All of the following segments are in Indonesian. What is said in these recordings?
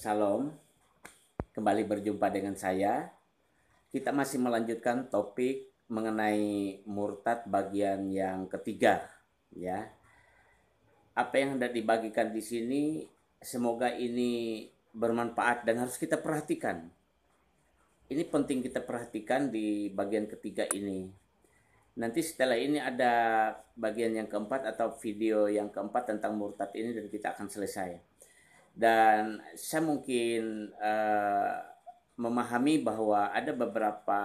Salam, kembali berjumpa dengan saya. Kita masih melanjutkan topik mengenai murtad bagian yang ketiga, ya. Apa yang hendak dibagikan di sini semoga ini bermanfaat dan harus kita perhatikan. Ini penting kita perhatikan di bagian ketiga ini. Nanti setelah ini ada bagian yang keempat atau video yang keempat tentang murtad ini dan kita akan selesai. Dan saya mungkin memahami bahwa ada beberapa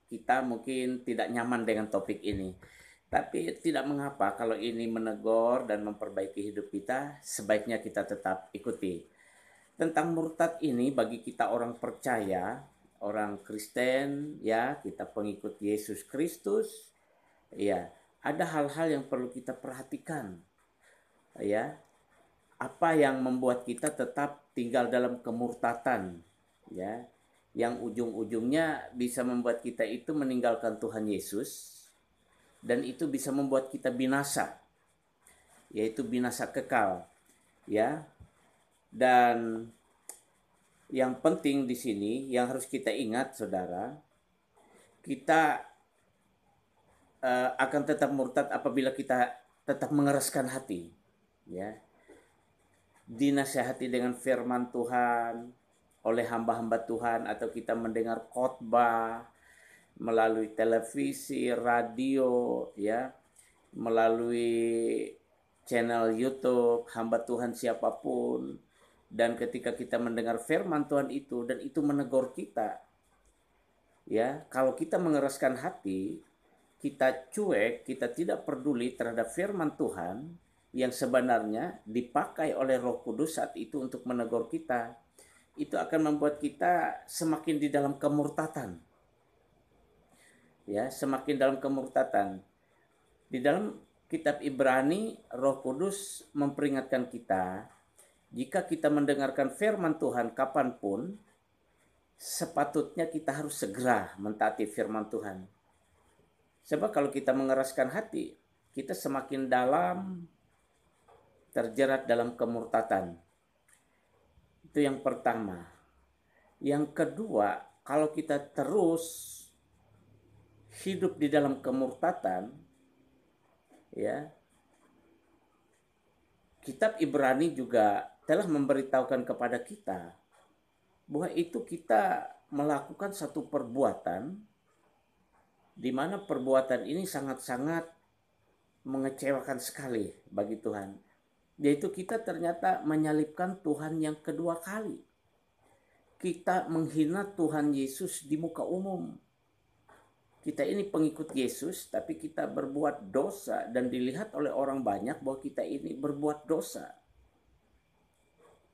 kita mungkin tidak nyaman dengan topik ini. Tapi tidak mengapa kalau ini menegur dan memperbaiki hidup kita, sebaiknya kita tetap ikuti. Tentang murtad ini bagi kita orang percaya, orang Kristen, ya, kita pengikut Yesus Kristus, ya, ada hal-hal yang perlu kita perhatikan. Ya, apa yang membuat kita tetap tinggal dalam kemurtatan, ya, yang ujung-ujungnya bisa membuat kita itu meninggalkan Tuhan Yesus dan itu bisa membuat kita binasa, yaitu binasa kekal, ya. Dan yang penting di sini yang harus kita ingat, saudara, kita akan tetap murtad apabila kita tetap mengeraskan hati, ya, dinasihati dengan firman Tuhan oleh hamba-hamba Tuhan, atau kita mendengar khotbah melalui televisi, radio, ya, melalui channel YouTube hamba Tuhan siapapun, dan ketika kita mendengar firman Tuhan itu dan itu menegur kita, ya, kalau kita mengeraskan hati, kita cuek, kita tidak peduli terhadap firman Tuhan yang sebenarnya dipakai oleh Roh Kudus saat itu untuk menegur kita, itu akan membuat kita semakin di dalam kemurtatan. Ya, semakin dalam kemurtatan. Di dalam kitab Ibrani, Roh Kudus memperingatkan kita, jika kita mendengarkan firman Tuhan kapanpun, sepatutnya kita harus segera mentaati firman Tuhan. Sebab kalau kita mengeraskan hati, kita semakin dalam terjerat dalam kemurtatan. Itu yang pertama. Yang kedua, kalau kita terus hidup di dalam kemurtatan, ya, kitab Ibrani juga telah memberitahukan kepada kita bahwa itu kita melakukan satu perbuatan di mana perbuatan ini sangat-sangat mengecewakan sekali bagi Tuhan. Yaitu kita ternyata menyalibkan Tuhan yang kedua kali. Kita menghina Tuhan Yesus di muka umum. Kita ini pengikut Yesus, tapi kita berbuat dosa dan dilihat oleh orang banyak bahwa kita ini berbuat dosa.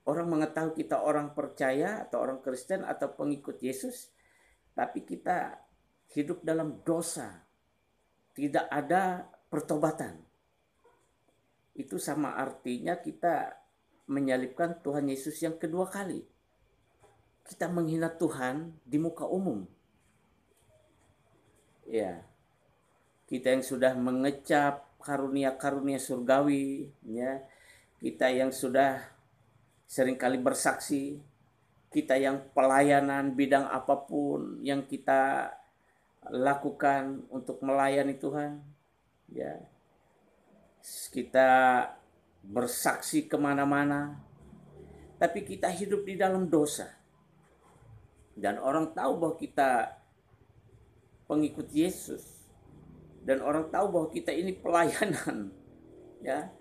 Orang mengetahui kita orang percaya atau orang Kristen atau pengikut Yesus, tapi kita hidup dalam dosa. Tidak ada pertobatan. Itu sama artinya kita menyalibkan Tuhan Yesus yang kedua kali. Kita menghina Tuhan di muka umum. Ya, kita yang sudah mengecap karunia-karunia surgawi, ya, kita yang sudah seringkali bersaksi, kita yang pelayanan bidang apapun yang kita lakukan untuk melayani Tuhan, ya, kita bersaksi kemana-mana, tapi kita hidup di dalam dosa. Dan orang tahu bahwa kita pengikut Yesus. Dan orang tahu bahwa kita ini pelayanan. Ya.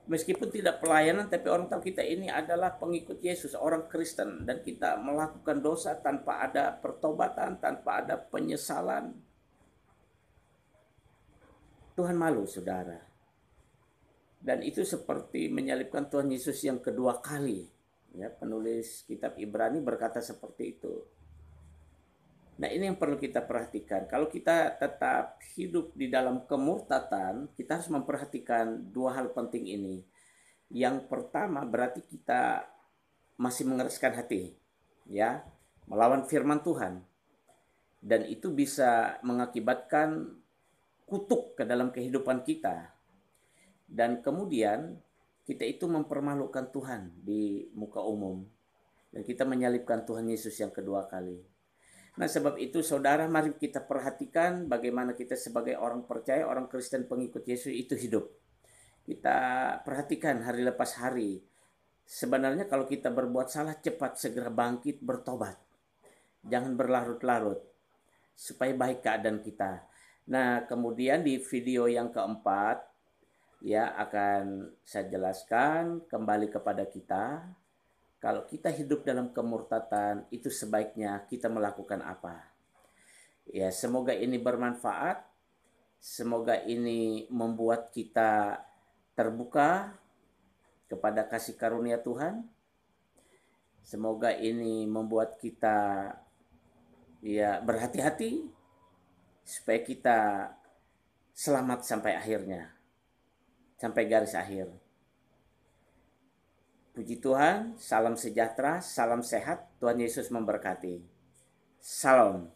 Meskipun tidak pelayanan, tapi orang tahu kita ini adalah pengikut Yesus, orang Kristen. Dan kita melakukan dosa tanpa ada pertobatan, tanpa ada penyesalan. Tuhan malu, saudara. Dan itu seperti menyalibkan Tuhan Yesus yang kedua kali. Ya, penulis kitab Ibrani berkata seperti itu. Nah, ini yang perlu kita perhatikan. Kalau kita tetap hidup di dalam kemurtatan, kita harus memperhatikan dua hal penting ini. Yang pertama, berarti kita masih mengeraskan hati, ya, melawan firman Tuhan. Dan itu bisa mengakibatkan kutuk ke dalam kehidupan kita. Dan kemudian kita itu mempermalukan Tuhan di muka umum. Dan kita menyalibkan Tuhan Yesus yang kedua kali. Nah, sebab itu saudara, mari kita perhatikan bagaimana kita sebagai orang percaya, orang Kristen pengikut Yesus itu hidup. Kita perhatikan hari lepas hari. Sebenarnya kalau kita berbuat salah, cepat segera bangkit bertobat. Jangan berlarut-larut supaya baik keadaan kita. Nah, kemudian di video yang keempat ya akan saya jelaskan kembali kepada kita. Kalau kita hidup dalam kemurtatan, itu sebaiknya kita melakukan apa? Ya, semoga ini bermanfaat. Semoga ini membuat kita terbuka kepada kasih karunia Tuhan. Semoga ini membuat kita ya berhati-hati supaya kita selamat sampai akhirnya, sampai garis akhir. Puji Tuhan, salam sejahtera, salam sehat, Tuhan Yesus memberkati. Salam.